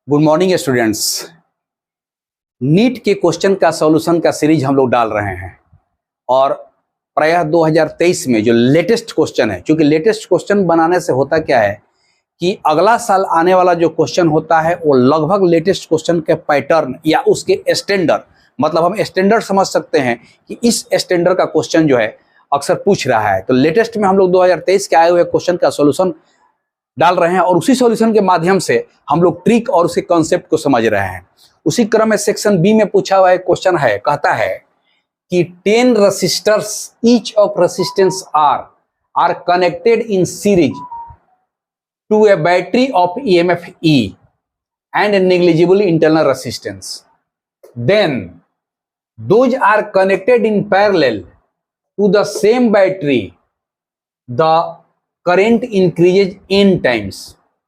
Good morning students. NEET के question का solution का सीरीज हम लोग डाल रहे हैं और प्रायः 2023 में जो लेटेस्ट क्वेश्चन है, क्योंकि लेटेस्ट क्वेश्चन बनाने से होता क्या है कि अगला साल आने वाला जो क्वेश्चन होता है वो लगभग लेटेस्ट क्वेश्चन के पैटर्न या उसके स्टैंडर्ड, मतलब हम स्टैंडर्ड समझ सकते हैं कि इस स्टैंडर्ड का क्वेश्चन जो है अक्सर पूछ रहा है। तो लेटेस्ट में हम लोग 2023 के आए हुए क्वेश्चन का सॉल्यूशन डाल रहे हैं और उसी सॉल्यूशन के माध्यम से हम लोग ट्रिक और उसके कॉन्सेप्ट को समझ रहे हैं। उसी क्रम में सेक्शन बी में पूछा हुआ एक क्वेश्चन है, कहता है कि 10 resistors each of resistance are connected in series to a battery of EMF E and negligible internal resistance, then those are connected in parallel to the same battery, the current increases n times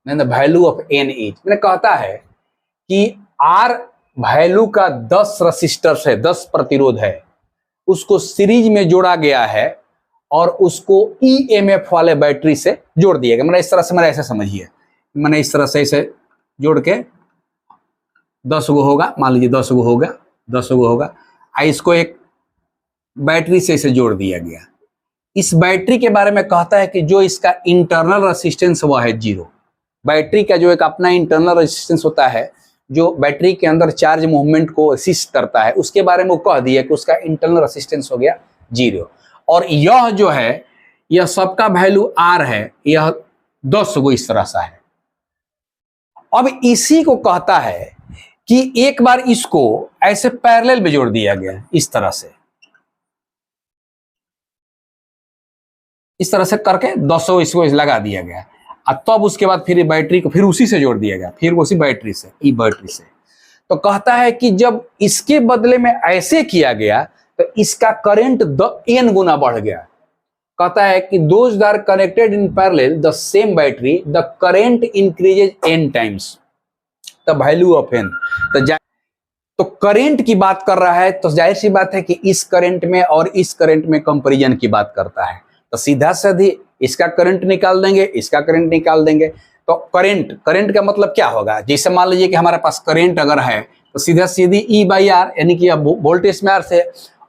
the value of n is. मैंने कहता है कि R value का 10 रसिस्टर्स है, 10 प्रतिरोध है, उसको series में जोड़ा गया है और उसको EMF वाले बैटरी से जोड़ दिया गया। मैंने इस तरह से, मैंने ऐसे समझिए, मैंने इस तरह से इसे जोड़ के 10 गो होगा, मान लीजिए 10 गो होगा, 10 गो होगा, इसको एक बैटरी से इसे जोड़ दिया गया। इस बैटरी के बारे में कहता है कि जो इसका इंटरनल रेसिस्टेंस वह है 0। बैटरी का जो एक अपना इंटरनल रेसिस्टेंस होता है, जो बैटरी के अंदर चार्ज मूवमेंट को असिस्ट करता है, उसके बारे में वो कह दिया कि उसका इंटरनल रेसिस्टेंस हो गया 0। और यह जो है, यह सबका वैल्यू R है, यह 10 गो इस तरह सा है। अब इसी को कहता है कि एक बार इसको ऐसे पैरेलल में जोड़ दिया गया, इस तरह से, इस तरह से करके 200 इसको लगा दिया गया और तब उसके बाद फिर बैटरी को फिर उसी से जोड़ दिया गया, फिर उसी बैटरी से, ई बैटरी से। तो कहता है कि जब इसके बदले में ऐसे किया गया तो इसका करंट n गुना बढ़ गया। कहता है कि those are connected in parallel the same battery, the current increases n times the value of n। तो करंट की बात कर रहा है, तो जाहिर सी बात है कि इस करंट में और इस करंट में कंपैरिजन की बात करता है। तो सीधा सीधी इसका करंट निकाल देंगे, इसका करंट निकाल देंगे। तो करंट का मतलब क्या होगा, जैसे मान लीजिए कि हमारे पास करंट अगर है तो सीधा सीधी E बाई आर, यानी कि वोल्टेज में R से।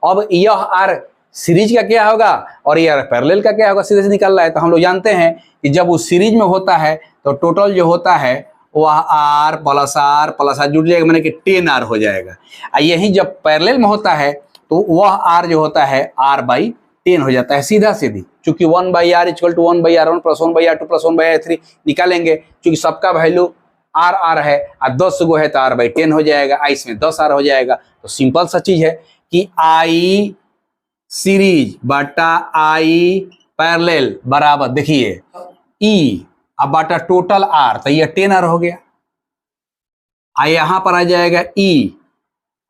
अब यह R सीरीज का क्या होगा और यह पैरेलल का क्या होगा, सीधे से निकाल रहा है। तो हम लोग जानते हैं कि जब वो सीरीज में होता है तो टोटल जो होता है वह R प्लस R जुड़ जाएगा, मैंने कि 10R हो जाएगा। यही जब पैरेलल में होता है तो वह R जो होता है R बाई 10 हो जाता है, सीधा सीधी। चूंकि 1 by R equal to 1 by R 1 plus 1 by R 2 plus 1 by R 3 निकालेंगे, क्योंकि सबका वैल्यू R है और 10 गो है तो R बाई 10 हो जाएगा, इसमें 10R हो जाएगा। तो सिंपल सा चीज है कि I सीरीज बटा I पैरेलल बराबर, देखिए E अब बटा टोटल R, तो ये 10R हो गया। यहां पर आ जाएगा E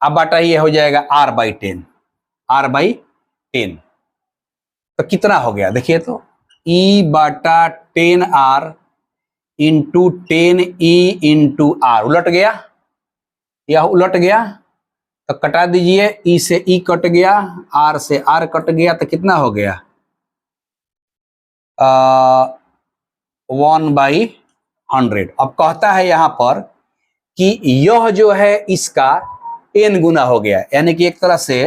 अब बटा ये हो जाएगा R बाई 10, R बाई 10। तो कितना हो गया, देखिए तो E बटा 10R into 10E into R, उलट गया, यह उलट गया तो कटा दीजिए, E से E कट गया, R से R कट गया, तो कितना हो गया 1 बाई 100। अब कहता है यहां पर कि यह जो है इसका n गुना हो गया, यानी कि एक तरह से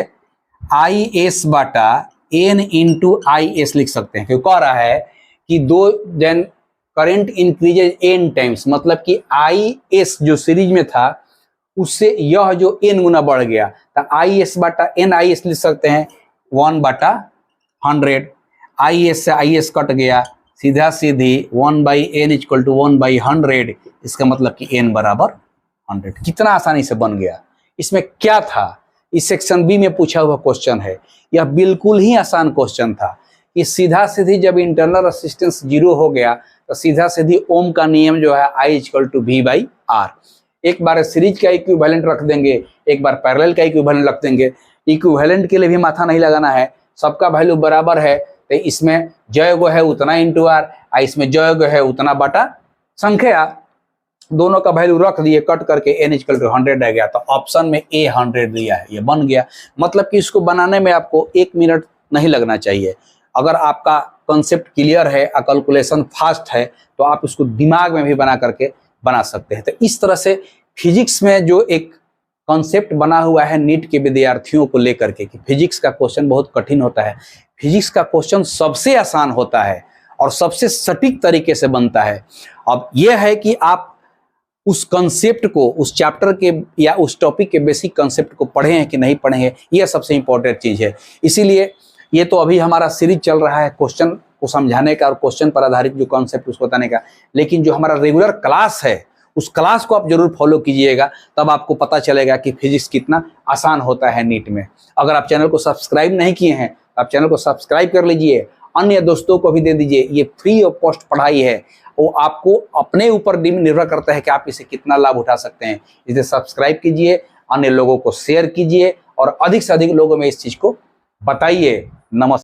IS बटा n इंटू IS लिख सकते हैं, क्योंकि कह रहा है कि then current increases n times, मतलब कि IS जो सीरीज में था उससे यह जो n गुना बढ़ गया, तो IS बटा NIS लिख सकते हैं 1 बटा 100। IS से IS कट गया, सीधा सीधी 1 by n equal to 1 by 100, इसका मतलब कि n बराबर 100। कितना आसानी से बन गया। इसमें क्या था, इस सेक्शन बी में पूछा हुआ क्वेश्चन है, यह बिल्कुल ही आसान क्वेश्चन था कि सीधा सीधी जब इंटरनल रेसिस्टेंस 0 हो गया तो सीधा सीधी ओम का नियम जो है I equal to V by R। एक बार सीरीज का इक्विवेलेंट रख देंगे, एक बार पैरेलल का इक्विवेलेंट रख देंगे। इक्विवेलेंट के लिए भी माथा नहीं लगाना है, सबका वैल्यू बराबर है, तो इसमें जय गो है उतना इंटू R, इसमें जय गो है उतना बटा संख्या, दोनों का वैल्यू रख दिए, कट करके n इक्वल टू 100 आ गया। तो ऑप्शन में A 100 दिया है, ये बन गया। मतलब कि इसको बनाने में आपको 1 मिनट नहीं लगना चाहिए। अगर आपका कॉन्सेप्ट क्लियर है, कैलकुलेशन फास्ट है, तो आप इसको दिमाग में भी बना करके बना सकते हैं। तो इस तरह से फिजिक्स में जो एक कॉन्सेप्ट बना हुआ है नीट के विद्यार्थियों को लेकर के कि फिजिक्स का क्वेश्चन बहुत कठिन होता है, फिजिक्स का क्वेश्चन सबसे आसान होता है और सबसे सटीक तरीके से बनता है। अब यह है कि आप उस कॉन्सेप्ट को, उस चैप्टर के या उस टॉपिक के बेसिक कॉन्सेप्ट को पढ़े हैं कि नहीं पढ़े हैं, यह सबसे इंपॉर्टेंट चीज़ है। इसीलिए ये तो अभी हमारा सीरीज चल रहा है क्वेश्चन को समझाने का और क्वेश्चन पर आधारित जो कॉन्सेप्ट उसको बताने का, लेकिन जो हमारा रेगुलर क्लास है उस क्लास को आप जरूर फॉलो कीजिएगा, तब आपको पता चलेगा कि फिजिक्स कितना आसान होता है नीट में। अगर आप चैनल को सब्सक्राइब नहीं किए हैं, आप चैनल को सब्सक्राइब कर लीजिए, अन्य दोस्तों को भी दे दीजिए। ये फ्री ऑफ कॉस्ट पढ़ाई है, वो आपको अपने ऊपर निर्भर करता है कि आप इसे कितना लाभ उठा सकते हैं। इसे सब्सक्राइब कीजिए, अन्य लोगों को शेयर कीजिए और अधिक से अधिक लोगों में इस चीज़ को बताइए। नमस्कार।